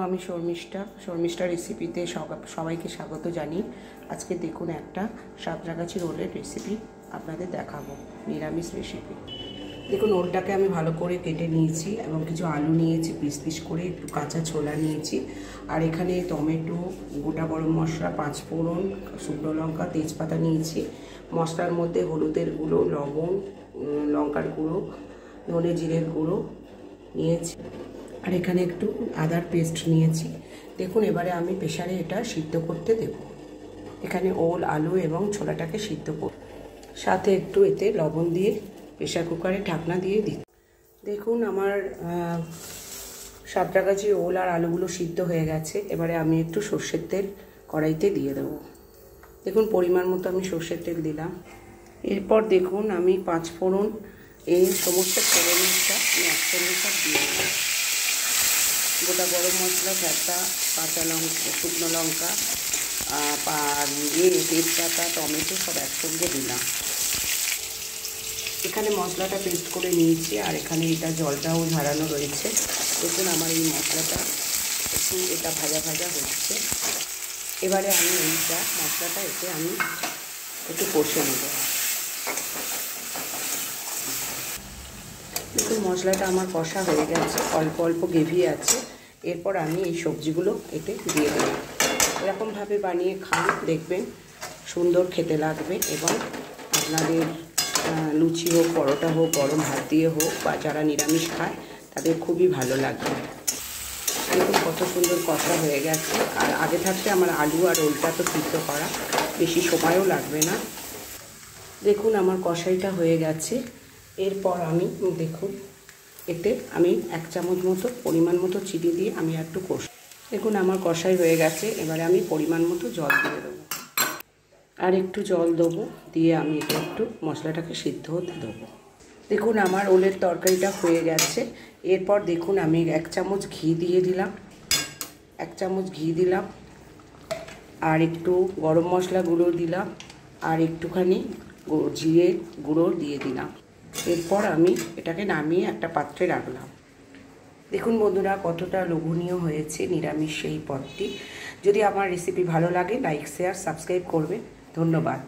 আমি শর্মিষ্ঠা রেসিপিতে সবাইকে স্বাগত জানি। আজকে দেখুন একটা সাঁতরাগাছি রোলের রেসিপি আপনাদের দেখাবো, নিরামিষ রেসিপি। দেখুন, ওলটাকে আমি ভালো করে কেটে নিয়েছি এবং কিছু আলু নিয়েছি পিস পিস করে, একটু কাঁচা ছোলা নিয়েছি, আর এখানে টমেটো, গোটা গরম মশলা, 5 ফোড়ন, শুকনো লঙ্কা, তেজপাতা নিয়েছি। মশলার মধ্যে হলুদের গুঁড়ো, লবণ, লঙ্কার গুঁড়ো, ধনে জিরের গুঁড়ো নিয়েছি, আর এখানে একটু আদার পেস্ট নিয়েছি। দেখুন, এবারে আমি প্রেসারে এটা সিদ্ধ করতে দেব। এখানে ওল, আলু এবং ছোলাটাকে সিদ্ধ করব, সাথে একটু এতে লবণ দিয়ে প্রেসার কুকারে ঢাকনা দিয়ে দিই। দেখুন, আমার সাঁতরাগাছি ওল আর আলুগুলো সিদ্ধ হয়ে গেছে। এবারে আমি একটু সর্ষের তেল কড়াইতে দিয়ে দেবো। দেখুন, পরিমাণ মতো আমি সর্ষের তেল দিলাম। এরপর দেখুন, আমি 5 ফোড়ন, এই সমস্ত ফোড়নটা আমি একসঙ্গে সব দিয়ে দেবো। গোটা গরম মশলা, ভেজা কাঁচা লঙ্কা, শুকনো লঙ্কা, তেজপাতা, টমেটো সব একসঙ্গে দিলাম। এখানে মশলাটা পেস্ট করে নিয়েছি, আর এখানে এটা জলটাও ঝাড়ানো রয়েছে। দেখুন, আমার এই মশলাটা একটু ভাজা ভাজা হচ্ছে। এবারে আমি মশলাটা এতে আমি একটু কষে নেব। দেখুন, মশলাটা আমার কষা হয়ে গেছে, অল্প অল্প গ্রেভি আছে। এরপর আমি এই সবজিগুলো এতে দিয়ে দেব। এরকমভাবে বানিয়ে খান, দেখবেন সুন্দর খেতে লাগবে, এবং আপনাদের লুচি হোক, পরোটা হোক, গরম ভাত দিয়ে হোক, বা যারা নিরামিষ খায় তাদের খুবই ভালো লাগবে। দেখুন, কত সুন্দর কষা হয়ে গেছে। আর আগে থাকতে আমার আলু আর ওলটা তো সিদ্ধ করা, বেশি সময়ও লাগবে না। দেখুন, আমার কষাইটা হয়ে গেছে। এরপর আমি দেখুন এতে আমি 1 চামচ মতো পরিমাণ মতো চিনি দিয়ে আমি একটু কষি। দেখুন, আমার কষাই হয়ে গেছে। এবারে আমি পরিমাণ মতো জল দিয়ে দেবো, আর একটু জল দেবো, দিয়ে আমি এটা একটু মশলাটাকে সিদ্ধ হতে দেবো। দেখুন, আমার ওলের তরকারিটা হয়ে গেছে। এরপর দেখুন, আমি 1 চামচ ঘি দিয়ে দিলাম, 1 চামচ ঘি দিলাম, আর একটু গরম মশলা গুঁড়ো দিলাম, আর একটুখানি জিরে গুঁড়ো দিয়ে দিলাম। এরপর আমি এটাকে নামিয়ে একটা পাত্রে রাখলাম। দেখুন বন্ধুরা, কতটা লোভনীয় হয়েছে নিরামিষ সেই পদটি। যদি আমার রেসিপি ভালো লাগে, লাইক, শেয়ার, সাবস্ক্রাইব করবেন। ধন্যবাদ।